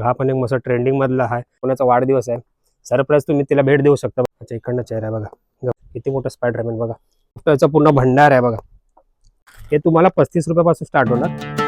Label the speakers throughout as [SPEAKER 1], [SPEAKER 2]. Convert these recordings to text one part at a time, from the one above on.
[SPEAKER 1] हा पण एक मस्त ट्रेंडिंग मधला आहे, कोणाचा वाढदिवस आहे, सरप्राईज तुम्ही तिला भेट देऊ शकता। अच्छा इकडनं चेहरा आहे बघा, किती मोठा स्पायडरमॅन बघा, त्याचा पूर्ण भंडार आहे बघा। हे तुम्हाला 35 रुपयापासून स्टार्ट होणार।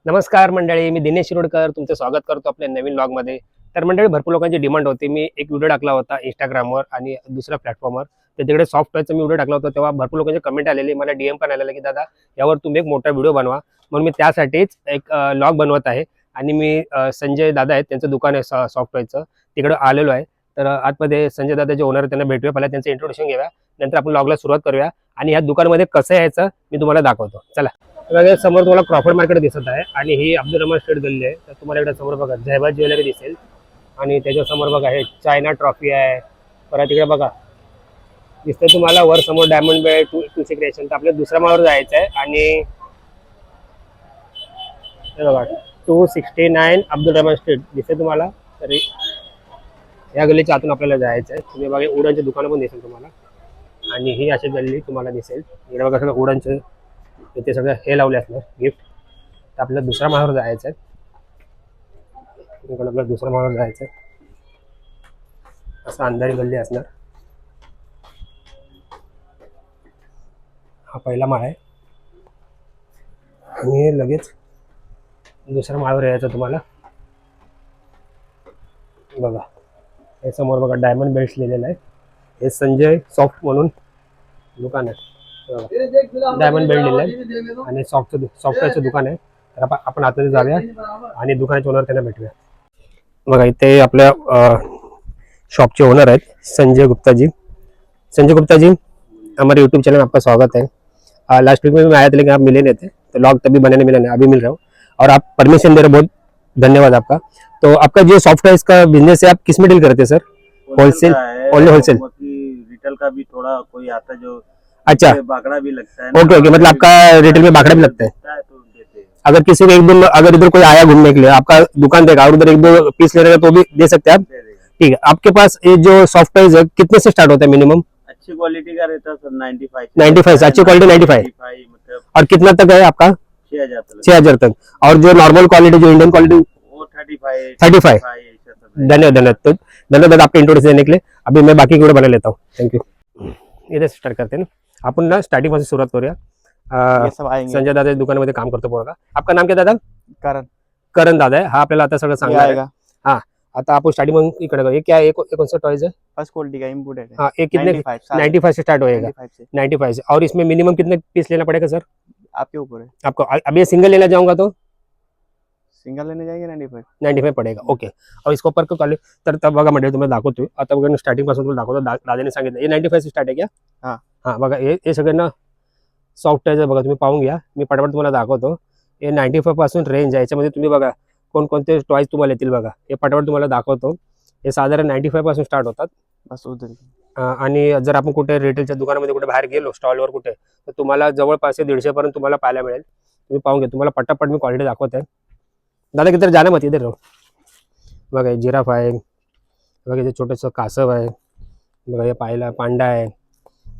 [SPEAKER 1] नमस्कार मंडळी, मी दिनेश शिरोडकर तुमचं स्वागत करतो आपल्या नवीन ब्लॉग मध्ये। तर मंडळी भरपूर लोकांची डिमांड होती, मी एक व्हिडिओ टाकला होता इंस्टाग्रामवर आणि दुसऱ्या प्लॅटफॉर्मवर, तर तिकडे सॉफ्टवेअरचा मी व्हिडिओ टाकला होता, तेव्हा भरपूर लोकांचे कमेंट आलेले, मला डीएम पण आलेला की दादा यावर तुम्ही एक मोठा व्हिडिओ बनवा। म्हणून मी त्यासाठीच एक ब्लॉग बनवत आहे आणि मी संजय दादा आहेत, त्यांचं दुकान आहे सॉफ्टवेअरचं, तिकडे आलेलो आहे। तर आतमध्ये संजय दादा जे ओनर त्यांना भेटूया, पहिला त्यांचं इंट्रोडक्शन घेऊया, नंतर आपण ब्लॉगला सुरुवात करूया आणि ह्या दुकानामध्ये कसं यायचं मी तुम्हाला दाखवतो। चला, समोर तुम्हाला क्रॉफर्ड मार्केट दिसत आहे आणि ही अब्दुल रहमान स्ट्रीट गल्ली आहे। तर तुम्हाला इकडे समोर बघा झैबा ज्वेलरी दिसेल आणि त्याच्या समोर बघा हे चायना ट्रॉफी आहे। परत इकडे बघा दिसतंय तुम्हाला वर समोर डायमंड बेल टू क्रिएशन। तर आपल्या दुसऱ्या माळावर जायचं आहे आणि हे बघा 269 अब्दुल रहमान स्ट्रीट दिसते तुम्हाला। तरी या गल्लीच्या आतून आपल्याला जायचं आहे। तुम्ही बघा उडानचे दुकानं पण दिसेल तुम्हाला आणि ही अशी गल्ली तुम्हाला दिसेल। इकडे बघा सगळं उडानचे इथे सगळं हे लावले असणार गिफ्ट। तर आपल्याला दुसऱ्या माळावर जायचं आहे, इकडे आपल्याला दुसऱ्या माळावर जायचं आहे, असं अंधारी गल्ली असणार। हा पहिला माळ आहे आणि लगेच दुसऱ्या माळावर यायचं तुम्हाला। बघा हे समोर बघा डायमंड बेल्ट लिहिलेलं आहे, हे संजय सॉफ्ट म्हणून दुकान आहे। डायमंड बेल्ट लिहिलंय आणि सॉफ्टवेअरचं दुकान आहे। तर आपण आतमध्ये जाऊया आणि दुकानाच्या ओनर त्यांना भेटूया। बघा इथे आपल्या शॉपचे ओनर आहेत संजय गुप्ता जी। संजय गुप्ता जी, हमारे यूट्यूब चैनल में आपका स्वागत है। लास्ट वीक में मैं आया था लेकिन आप मिले नहीं थे, तो ब्लॉग तभी बनाने मिला नहीं, अभी मिल रहा हूँ और आप परमिशन दे रहे, बहुत धन्यवाद आपका। तो आपका जो सॉफ्टवेयर का बिजनेस है, आप किस में डील करते हैं sir? Wholesale, only wholesale?
[SPEAKER 2] Retail का भी थोड़ा कोई आता जो
[SPEAKER 1] अच्छा,
[SPEAKER 2] बाकड़ा भी लगता है।
[SPEAKER 1] ओके ओके, मतलब आपका रिटेल में बाकड़ा भी लगता है।
[SPEAKER 2] तो देते हैं।
[SPEAKER 1] अगर किसी को एक दिन अगर इधर कोई आया घूमने के लिए, आपका दुकान देगा और उधर एक दो पीस ले रहेगा तो भी दे सकते हैं आप?
[SPEAKER 2] दे देगा।
[SPEAKER 1] ठीक है, आपके पास ये जो सॉफ्टवेयर है कितने से स्टार्ट होता है मिनिमम?
[SPEAKER 2] अच्छी क्वालिटी का रहता है सर,
[SPEAKER 1] 95 से अच्छी क्वालिटी 95
[SPEAKER 2] मतलब
[SPEAKER 1] और कितना तक है आपका?
[SPEAKER 2] 6,000 तक।
[SPEAKER 1] 6,000 तक। और जो नॉर्मल क्वालिटी जो इंडियन क्वालिटी
[SPEAKER 2] वो 35
[SPEAKER 1] 35।
[SPEAKER 2] ऐसा सब।
[SPEAKER 1] धन्यवाद धन्यवाद, तो धन्यवाद आपके इंट्रोडक्शन देने के लिए। अभी मैं बाकी वीडियो बना लेता हूँ, थैंक यू। इधर स्टार्ट करते हैं ना आपण ना, स्टार्टिंग पासून सुरुवात करूया।
[SPEAKER 2] ये सब आएंगे।
[SPEAKER 1] संजय दादा दुकानामध्ये काम करतो पोरगा, आपका नाम क्या दादा?
[SPEAKER 2] करण।
[SPEAKER 1] करण दादा आहे, हा आपल्याला आता सगळं सांगणार आहे। हाँ, आता आपण स्टार्टिंग में इकडे ये क्या है, कौन सा टॉयज है?
[SPEAKER 2] फर्स्ट क्वालिटी का इंपोर्टेड है।
[SPEAKER 1] हाँ, ये कितने? 95 से स्टार्ट होएगा। 95 से। और इसमें मिनिमम कितने पीस लेना पड़ेगा सर?
[SPEAKER 2] आपके ऊपर है।
[SPEAKER 1] आपको अभी ये सिंगल लेना चाहूंगा तो
[SPEAKER 2] सिंगल लेने जाएंगे
[SPEAKER 1] 95 पडेगा, ओके। और इसको पर कॉलेज तर तब बघा मंडळी तुम्हाला दाखवतोय आता, बघा स्टार्टिंग पासून तुम्हाला दाखवतो। दादाने सांगितलं हे 95 से स्टार्ट आहे क्या?
[SPEAKER 2] हां
[SPEAKER 1] हां, बघा हे सगळं सॉफ्टवेअर आहे बघा, तुम्ही पाहून घ्या, मी पटापट तुम्हाला दाखवतो। हे 95 पासून रेंज आहे, याच्यामध्ये तुम्ही बघा कोणकोणते टॉयज तुम्हाला येतील बघा, हे पटापट तुम्हाला दाखवतो। हे साधारण 95 पासून स्टार्ट होतात
[SPEAKER 2] बस उधर।
[SPEAKER 1] आणि जर आपण कुठे रिटेलच्या दुकानामध्ये कुठे बाहेर गेलो स्टॉलवर कुठे, तर तुम्हाला जवळपास 150 पर्यंत तुम्हाला पाहायला मिळेल। तुम्ही पाहून घ्या, तुम्हाला पटापट मी क्वालिटी दाखवत आहे। दादा किधर जाना मत, इधर रहो। बघा हे जिराफ आहे, बघा इथे छोटंसं कासव आहे, बघा हे पायला पांडा आहे,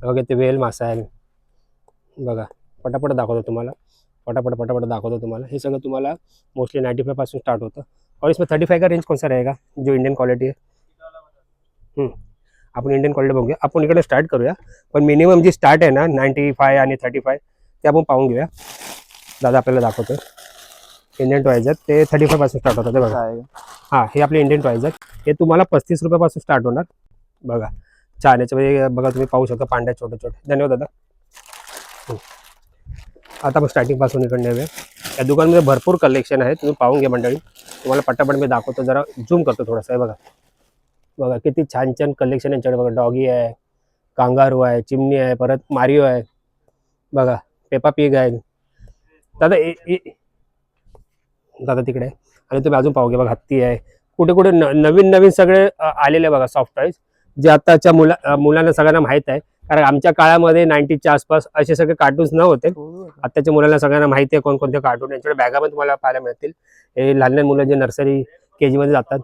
[SPEAKER 1] बघा ते वेल मासा आहे। बघा पटापट दाखवतो तुम्हाला, पटापट दाखवतो तुम्हाला। हे सगळं तुम्हाला मोस्टली 95 पासून स्टार्ट होतं। और इसमें 35 का रेंज कौन सा रहेगा जो इंडियन क्वालिटी है? आपण इंडियन क्वालिटी बघूया, आपण इकडे स्टार्ट करूया, पण मिनिमम जी स्टार्ट आहे ना 95 आणि 35 ते आपण पाहून घेऊया। दादा आपल्याला दाखवतो इंडियन टॉयज आहेत, ते 35 पासून स्टार्ट होतात बघा। हां, हे आपले इंडियन टॉयज आहेत, हे तुम्हाला 35 रुपयापासून स्टार्ट होणार। बघा छान, याच्यामध्ये बघा तुम्ही पाहू शकता पांड्या छोटे छोटे। धन्यवाद दादा। आता आपण स्टार्टिंग पासून इकडे नेऊया। या दुकानामध्ये भरपूर कलेक्शन आहे, तुम्ही पाहून घ्या मंडळी, तुम्हाला पटापट मी दाखवतो, जरा झूम करतो थोडंसं। बघा बघा किती छान छान कलेक्शन यांच्याकडे बघा, डॉगी आहे, कांगारू आहे, चिमणी आहे, परत मारिओ आहे, बघा पेपा पिग आहे। दादा दादा तिकडे आहे आणि तुम्ही अजून पाहू घ्या, बघा हत्ती आहे, कुठे कुठे नवीन नवीन सगळे आलेले बघा सॉफ्टवेअर्स, जे आताच्या मुलांना सगळ्यांना माहीत आहे। कारण आमच्या काळामध्ये 90च्या आसपास असे सगळे कार्टून्स नव्हते, आताच्या मुलांना सगळ्यांना माहिती आहे कोणकोणते कार्टून यांच्याकडे बॅगा पण तुम्हाला पाहायला मिळतील। हे लहान लहान मुलं जे नर्सरी KG मध्ये जातात,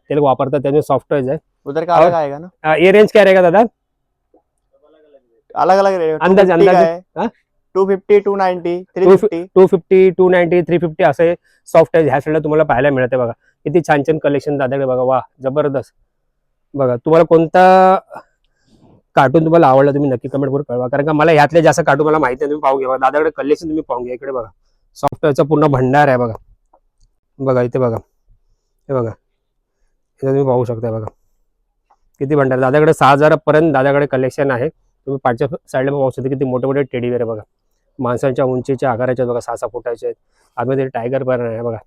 [SPEAKER 1] ते लोक वापरतात, त्याचे सॉफ्ट टॉयज आहे.
[SPEAKER 2] उधर का अलग आएगा ना,
[SPEAKER 1] ये रेंज क्या रहेगा दादा?
[SPEAKER 2] अलग अलग रहेगा.
[SPEAKER 1] अंदाजे
[SPEAKER 2] 250 का
[SPEAKER 1] अंदाजे
[SPEAKER 2] है,
[SPEAKER 1] हा?
[SPEAKER 2] 250, 290, 350.
[SPEAKER 1] 250, 290, 350 असे सॉफ्ट टॉयज ह्या साईडला तुम्हाला पाहायला मिळते बघा. किती छान छान कलेक्शन दादाकडे बघा. वा जबरदस्त. बघा तुम्हाला कोणता कार्टून तुम्हाला आवडला तुम्ही नक्की कमेंट करून कळवा, कारण का मला यातले जास्त कार्टून मला माहिती आहे. तुम्ही पाहू घ्या दादाकडे कलेक्शन, तुम्ही पाहून घ्या. इकडे बघा सॉफ्टवेअरचा पूर्ण भंडार आहे बघा. बघा इथे बघा, हे बघा इथे तुम्ही पाहू शकता बघा किती भंडार. दादाकडे 6,000 पर्यंत दादाकडे कलेक्शन आहे. तुम्ही पाठच्या साईडला पाहू शकता किती मोठे मोठे टेडीवेअर आहे बघा. माणसांच्या उंचीच्या आकाराचे आहेत बघा, 6-6 फुटाचे आहेत. आतमध्ये टायगर पण आहे बघा.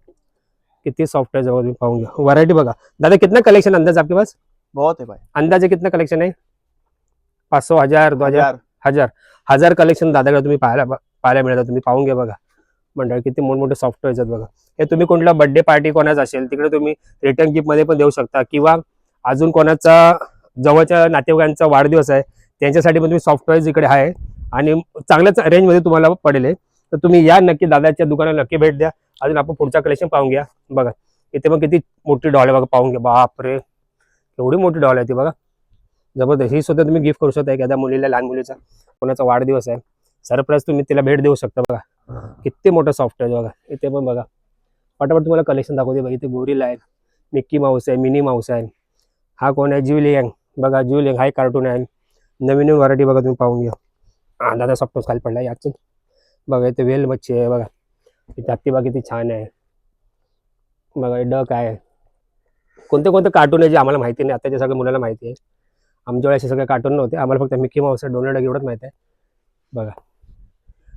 [SPEAKER 1] किती सॉफ्ट आहे जवळ तुम्ही पाहून घ्या. व्हरायटी बघा दादा. कितना कलेक्शन अंदाज आपके पास?
[SPEAKER 2] बहुत है भाई.
[SPEAKER 1] अंदाजे कितना कलेक्शन है? 500, 1000, 2000,
[SPEAKER 2] 1000.
[SPEAKER 1] हजार कलेक्शन दादाकडे तुम्ही पाहायला मिळतात. तुम्ही पाहून घ्या बघा मंडळ किती मोठमोठे सॉफ्ट टॉयज आहेत बघा. हे तुम्ही कोणला बर्थडे पार्टी कोणाचा असेल तिकडे तुम्ही रिटर्न गिफ्ट मध्ये पण देऊ शकता, किंवा अजून कोणाचा जवळच्या नातेवाईकांचा वाढदिवस आहे त्यांच्यासाठी पण तुम्ही सॉफ्ट टॉयज इकडे आहे आणि चांगल्याच रेंजमध्ये तुम्हाला पडेल हे. तर तुम्ही या नक्की दादाच्या दुकानाला नक्की भेट द्या. अजून आपण पुढचा कलेक्शन पाहून घ्या. बघा इथे पण किती मोठी डॉल आहे बघा, पाहून घ्या. बापरे एवढी मोठी डॉल आहे ती बघा, जबरदस्त. ही सुद्धा तुम्ही गिफ्ट करू शकता एखाद्या मुलीला, लहान मुलीचा कोणाचा वाढदिवस आहे सरप्राईज तुम्ही तिला भेट देऊ शकता. बघा किती मोठं सॉफ्ट आहे बघा. इथे पण बघा पटापट तुम्हाला कलेक्शन दाखवते बघा. इथे गोरिला आहे, मिक्की माऊस आहे, मिनी माऊस आहे. हा कोण आहे? ज्युलियन. बघा ज्युलियन हा एक कार्टून आहे. नवीन व्हरायटी बघा तुम्ही पाहून घ्या. दादा सॉफ्ट टॉयज खाली पडला याच बघा. इथे वेल मच्छी आहे बघा. इथे हत्ती बघा किती छान आहे बघा. डक आहे. कोणते कोणते कार्टून आहे जे आम्हाला माहिती नाही, आताच्या सगळ्या मुलांना माहिती आहे. आमच्या वेळेस सगळे कार्टून नव्हते, आम्हाला फक्त मिक्की माऊस डोनाल्ड डक एवढंच माहिती आहे बघा.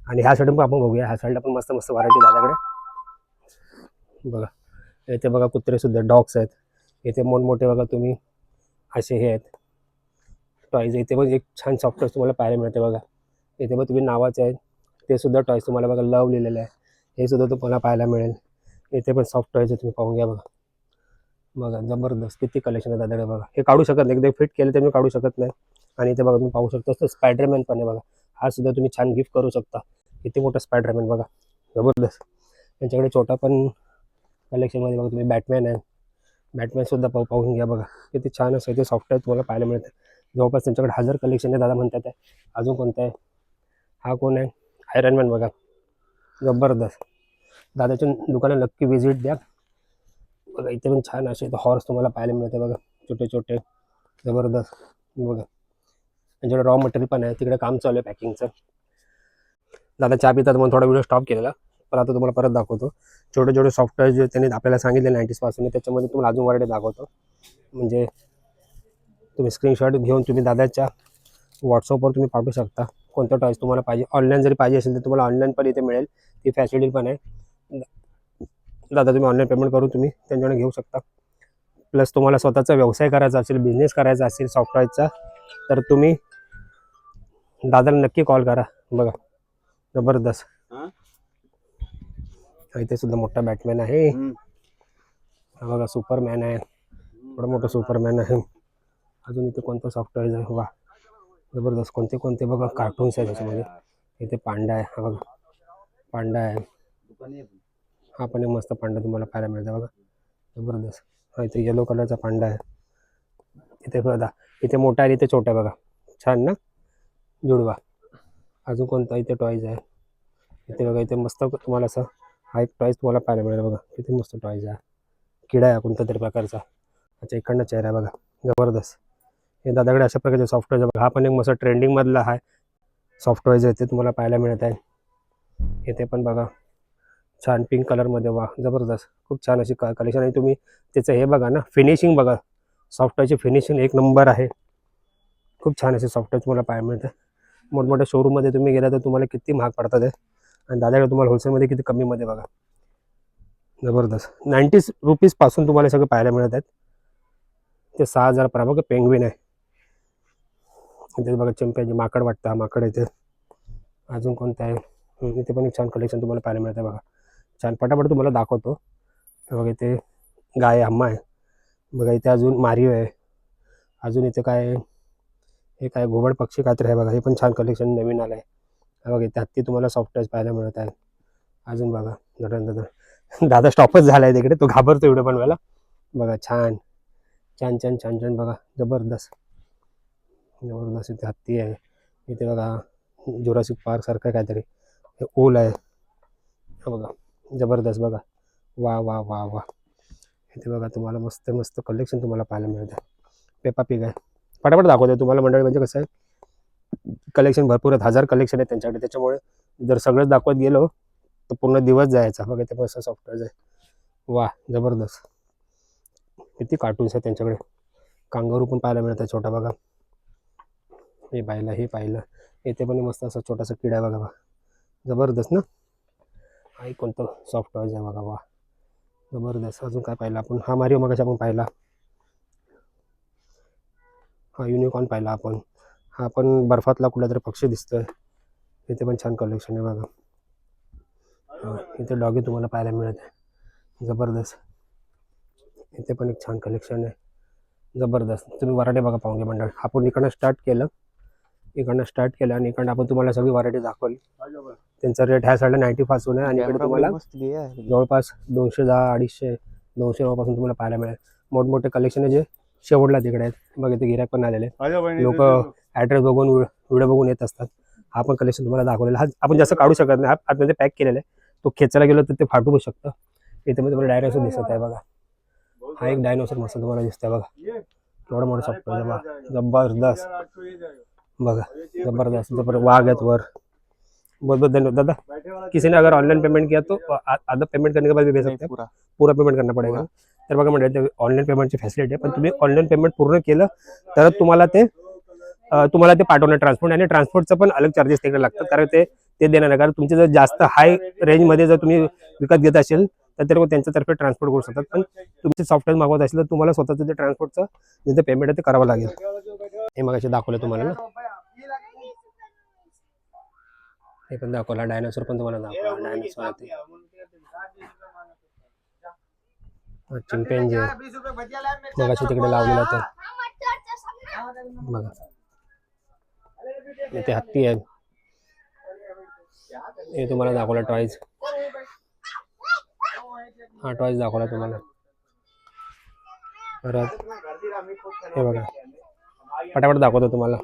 [SPEAKER 1] आणि ह्या साईड पण आपण बघूया. ह्या साईडला पण मस्त मस्त व्हरायटी दादाकडे बघा. इथे बघा कुत्रे सुद्धा, डॉग्स आहेत. इथे मोठमोठे बघा तुम्ही असे हे आहेत टॉयज. इथे पण एक छान सॉफ्ट टॉयज तुम्हाला पाहायला मिळते बघा. इथे पण तुम्ही नावाचे आहेत ते सुद्धा टॉयज तुम्हाला बघा लव लिहिलेलं आहे, हे सुद्धा तुम्हाला पाहायला मिळेल. इथे पण सॉफ्ट टॉयज आहे, तुम्ही पाहून घ्या बघा. बघा जबरदस्त किती कलेक्शन आहे दादाकडे बघा. हे काढू शकत नाही, एकदा फिट केलं तर मी काढू शकत नाही. आणि इथे बघा तुम्ही पाहू शकता तर स्पायडरमॅन पण आहे बघा. हा सुद्धा तुम्ही छान गिफ्ट करू शकता. किती मोठा स्पायडरमॅन बघा, जबरदस्त. त्यांच्याकडे छोटा पण कलेक्शनमध्ये बघा तुम्ही बॅटमॅन आहे. बॅटमॅन सुद्धा पाहून घ्या बघा. किती छान असं इथे सॉफ्टवेअर तुम्हाला पाहायला मिळतं. जवळपास त्यांच्याकडे 1000 कलेक्शन आहे दादा म्हणतात आहे. अजून कोणतं आहे? हा कोण आहे? आयरन मॅन बघा, जबरदस्त. दादाच्या दुकानात नक्की व्हिजिट द्या बघा. इथे पण छान असे हॉर्स तुम्हाला पाहायला मिळते बघा, छोटे छोटे, जबरदस्त बघा. त्यांच्याकडे रॉ मटेरियल पण आहे, तिकडे काम चालू आहे पॅकिंगचं. दादा चहा पितात म्हणून थोडा व्हिडिओ स्टॉप केलेला, पण आता तुम्हाला परत दाखवतो. छोटे छोटे सॉफ्टवेअर जे त्यांनी आपल्याला सांगितले 90s पासून, त्याच्यामध्ये तुम्हाला अजून व्हरायटी दाखवतो. म्हणजे तुम्ही स्क्रीनशॉट घेऊन तुम्ही दादाच्या व्हॉट्सअपवर तुम्ही पाठवू शकता कोणतं टॉयज तुम्हाला पाहिजे. ऑनलाईन जरी पाहिजे असेल तर तुम्हाला ऑनलाईन पण इथे मिळेल, ती फॅसिलिटी पण आहे. दादा तुम्ही ऑनलाईन पेमेंट करून तुम्ही त्यांच्याकडे घेऊ शकता. प्लस तुम्हाला स्वतःचा व्यवसाय करायचा असेल, बिझनेस करायचा असेल सॉफ्टवेअरचा, तर तुम्ही दादाला नक्की कॉल करा बघा. जबरदस्त. इथे सुद्धा मोठा बॅटमॅन आहे. हा बघा सुपरमॅन आहे, एवढं मोठं सुपरमॅन आहे. अजून इथे कोणतं सॉफ्टवेअर आहे? वा जबरदस्त. कोणते कोणते बघा कार्टून्स आहे त्याच्यामध्ये. इथे पांडा आहे, हा बघा पांडा आहे. हा पण एक मस्त पांडा तुम्हाला पाहायला मिळतं बघा, जबरदस्त. हा इथे येलो कलरचा पांडा आहे. इथे बघा इथे मोठा आहे, इथे छोटा आहे बघा, छान ना जुडवा. अजून कोणता इथे टॉयज आहे? इथे बघा इथे मस्त तुम्हाला असं हा एक टॉयज तुम्हाला पाहायला मिळेल बघा. किती मस्त टॉयज आहे. किडा आहे कोणत्या तरी प्रकारचा. अच्छा इकडनं चेहरा आहे बघा, जबरदस्त. हे दादाकडे अशा प्रकारचे सॉफ्टवेअर बघा. हा पण एक मस्त ट्रेंडिंगमधला आहे सॉफ्टवेअर आहे, ते तुम्हाला पाहायला मिळत आहे. इथे पण बघा छान पिंक कलरमध्ये, वा जबरदस्त. खूप छान अशी कलेक्शन आहे. तुम्ही त्याचं हे बघा ना, फिनिशिंग बघा, सॉफ्टवेअरची फिनिशिंग एक नंबर आहे. खूप छान असे सॉफ्टवेअर तुम्हाला पाहायला मिळतं. मोठमोठ्या शोरूममध्ये तुम्ही गेला तर तुम्हाला किती महाग पडतात आहे, आणि दादाकडे तुम्हाला होलसेलमध्ये किती कमीमध्ये बघा, जबरदस्त. 90 रुपीजपासून तुम्हाला सगळं पाहायला मिळत आहेत. ते 6000 पर्यंत बघा. पेंग्विन आहे इथे बघा, चिंप्याची माकड वाटतं, हा माकड इथे. अजून कोणतं आहे? इथे पण एक छान कलेक्शन तुम्हाला पाहायला मिळतं बघा, छान. पटापट तुम्हाला दाखवतो बघा. इथे गाय हम्मा आहे बघा. इथे अजून मारिओ आहे. अजून इथे काय आहे? हे काय घोबड पक्षी काहीतरी आहे बघा. हे पण छान कलेक्शन नवीन आलं आहे बघा. इथे हत्ती तुम्हाला सॉफ्टवेअर पाहायला मिळत आहे. अजून बघा दादा स्टॉपच झाला आहे तिकडे, तो घाबरतो व्हिडिओ बनवायला बघा, छान. छान छान छान छान बघा, जबरदस्त जबरदस्त. इथे हत्ती आहे, इथे बघा जुरासिक पार्क सारखं काहीतरी, हे ओल आहे, हे बघा जबरदस्त बघा. वा वा वा वा. इथे बघा तुम्हाला मस्त मस्त कलेक्शन तुम्हाला पाहायला मिळतं. पेपा पिग आहे. फटाफट दाखवतो तुम्हाला मंडळी. म्हणजे कसं आहे, कलेक्शन भरपूर आहेत, 1000 कलेक्शन आहे त्यांच्याकडे. त्याच्यामुळे जर सगळंच दाखवत गेलो तर पूर्ण दिवस जायचा. बघा ते मस्त सॉफ्टवेअर आहे. वा जबरदस्त. किती कार्टून्स आहेत त्यांच्याकडे. कांगारू पण पाहायला मिळतात छोटा बघा. हे पाहिलं. इथे पण मस्त असं छोटासा किडा आहे बघा. जबरदस्त ना. हा एक कोणतं सॉफ्टवेअर आहे बघा. वा जबरदस्त. अजून काय पाहिलं आपण? हा मारिओ मगाशी आपण पाहिला. हा युनिकॉर्न पाहिला आपण. हा पण बर्फातला कुठला तरी पक्षी दिसतोय. इथे पण छान कलेक्शन आहे बघा. इथे डॉगी तुम्हाला पाहायला मिळत आहे. जबरदस्त. इथे पण एक छान कलेक्शन आहे. जबरदस्त. तुम्ही व्हरायटी बघा पाहुणे मंडळ. आपण इकडनं स्टार्ट केलं आणि इकडनं आपण तुम्हाला सगळी व्हरायटी दाखवली. त्यांचा रेट ह्या साईडला 90 पासून आहे आणि इकडे तुम्हाला
[SPEAKER 2] मस्त घे आहे.
[SPEAKER 1] जवळपास 210, 250, 200 पासून तुम्हाला पाहायला मिळेल. मोठमोठे कलेक्शन आहे जे शेवटला तिकडे आहेत. बघा ते गिऱ्हाईक पण आलेले. लोक ॲड्रेस बघून व्हिडिओ बघून येत असतात. हा पण कलेक्शन तुम्हाला दाखवलेला. हा आपण जास्त काढू शकत नाही, हा आतमध्ये पॅक केलेला आहे. तो खेचायला गेलो तर ते फाटू शकतं. इथे मध्ये तुम्हाला डायनोसॉर दिसत आहे बघा. हा एक डायनोसॉर मस्त तुम्हाला दिसतोय बघा. केवढा मोठा सॉफ्टवेअर बघा. जबरदस्त बघा. जबरदस्त वाघ आहेत वर. बहुत बहुत धन्यवाद दादा. किसी ने अगर ऑनलाइन पेमेंट किया तो आधा पेमेंट करने के बाद भी भेज सकते हैं. पूरा पेमेंट करना पडेगा. तर बघा म्हणजे ऑनलाईन पेमेंटची फॅसिलिटी आहे. पण तुम्ही ऑनलाईन पेमेंट पूर्ण केलं तर तुम्हाला ते पाठवणार ट्रान्सपोर्ट. आणि ट्रान्सपोर्टचं पण अलग चार्जेस तिकडे लागतात, कारण ते देणार आहे. कारण तुमचे जर जास्त हाय रेंजमध्ये जर तुम्ही विकत घेत असेल तर ते त्यांच्यातर्फे ट्रान्सपोर्ट करू शकतात. पण तुमचे सॉफ्टवेअर मागवत असेल तर तुम्हाला स्वतःचं जे ट्रान्सपोर्टचं जे पेमेंट आहे ते करावं लागेल. हे मग असे दाखवलं तुम्हाला ना. हे पण दाखवला. डायनासोर पण तुम्हाला दाखवला. डायनासोर आहे, चिंपेंजी मग अशी तिकडे लावलेला तो बघा. इथे हत्ती आहे. हे तुम्हाला दाखवला टॉयज. हा टॉयज दाखवला तुम्हाला. परत हे बघा पटापट दाखवतो तुम्हाला.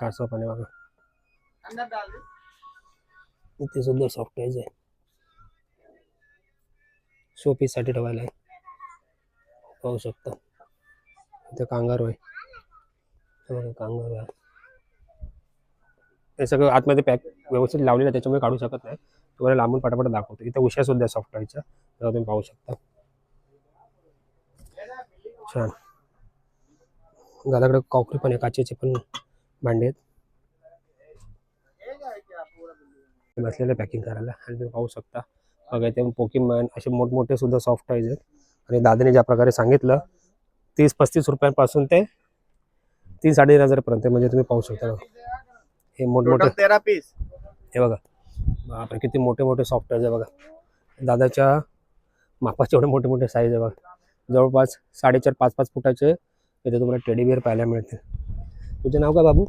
[SPEAKER 1] कासव पण आहे बघा. इथे सुद्धा सॉफ्टवेअर आहे. शोपीस साठी ठेवायला आहे. पाहू शकता. इथे कांगारू आहे. कांगारू आहे. हे सगळं आतमध्ये पॅक व्यवस्थित लावलेलं आहे, त्याच्यामुळे काढू शकत नाही. तुम्हाला लांबून पटापट दाखवतो. इथे उशा सुद्धा सॉफ्टवेअरच्या तुम्ही पाहू शकता. छान. दादाकडे कॉकरी पण आहे, काचेचे पण भांडे आहेत बसलेले पॅकिंग करायला. आणि तुम्ही पाहू शकता बघा इथे पोकीमॅन असे मोठमोठे सुद्धा सॉफ्ट टॉयज आहेत. आणि दादाने ज्या प्रकारे सांगितलं 30-35 रुपयांपासून ते 3,500 पर्यंत. म्हणजे तुम्ही पाहू शकता हे मोठमोठे
[SPEAKER 2] 13 पीस.
[SPEAKER 1] हे बघा. बापरे किती मोठे मोठे सॉफ्टवेअर आहे बघा. दादाच्या मापाचे एवढे मोठे मोठे साईज आहे बघा. जवळपास 4.5-5 फुटाचे इथे तुम्हाला टेडी बिअर पाहायला मिळते. तुझं नाव काय बाबू?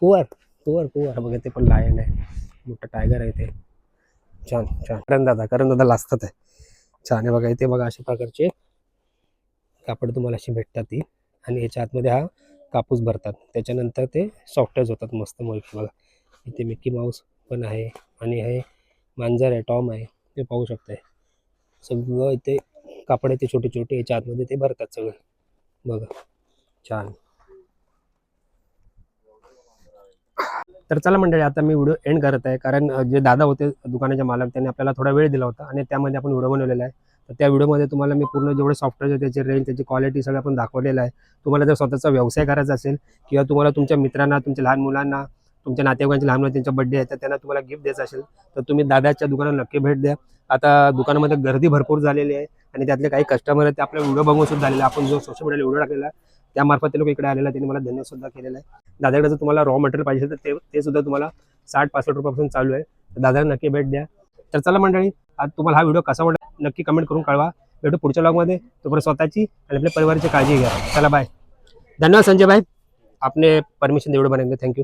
[SPEAKER 1] कुवर. बघा ते पण लायन आहे. मोठा टायगर आहे ते. छान छान. करण दादा लाजतात आहे. छान आहे बघा. इथे बघा अशा प्रकारचे कापड तुम्हाला अशी भेटतात ती. आणि याच्या आतमध्ये हा कापूस भरतात, त्याच्यानंतर ते सॉफ्टवेअर होतात मस्त मोठी बघा. इथे मिकी माऊस पण आहे आणि हे मांजर आहे, टॉम आहे, ते पाहू शकताय. सगळं इथे कापड आहे ते छोटे छोटे, याच्या आतमध्ये ते भरतात सगळं बघा. छान. तर चला मंडळी आता मी व्हिडिओ एंड करत आहे, कारण जे दादा होते दुकानाचे मालक त्यांनी आपल्याला थोडा वेळ दिला होता आणि त्यामध्ये आपण व्हिडिओ बनवलेला आहे. तर त्या व्हिडिओमध्ये तुम्हाला मी पूर्ण जेवढे सॉफ्टवेअर त्याची रेंज त्याची क्वालिटी सगळं आपण दाखवलेलं आहे. तुम्हाला जर स्वतःचा व्यवसाय करायचा असेल किंवा तुम्हाला तुमच्या मित्रांना, तुमच्या लहान मुलांना, तुमच्या नातेवाईकांचे लहान मुलं त्यांचा बड्डे आहे तर त्यांना तुम्हाला गिफ्ट द्यायचं असेल तर तुम्ही दादाच्या दुकानात नक्की भेट द्या. आता दुकानामध्ये गर्दी भरपूर झालेली आहे आणि त्यातले काही कस्टमर आहेत ते आपल्या व्हिडिओ बघून सुद्धा आलेले. आपण जो सोशल मीडियाला व्हिडिओ टाकलेला आहे त्यामार्फत ते लोक इकडे आलेला आहे. त्यांनी मला धन्यवाद सुद्धा केलेला आहे. दादाकडे जर तुम्हाला रॉ मटेरियल पाहिजे तर ते सुद्धा तुम्हाला 60-65 रुपयापासून चालू आहे. तर दादाला नक्की भेट द्या. तर चला मंडळी, आज तुम्हाला हा व्हिडिओ कसा वाटला नक्की कमेंट करून कळवा. भेटू पुढच्या व्लॉगमध्ये. तोपर्यंत स्वतःची आणि आपल्या परिवाराची काळजी घ्या. चला बाय. धन्यवाद संजय भाई, आपने परमिशन दे व्हिडिओ बनाने. थँक्यू.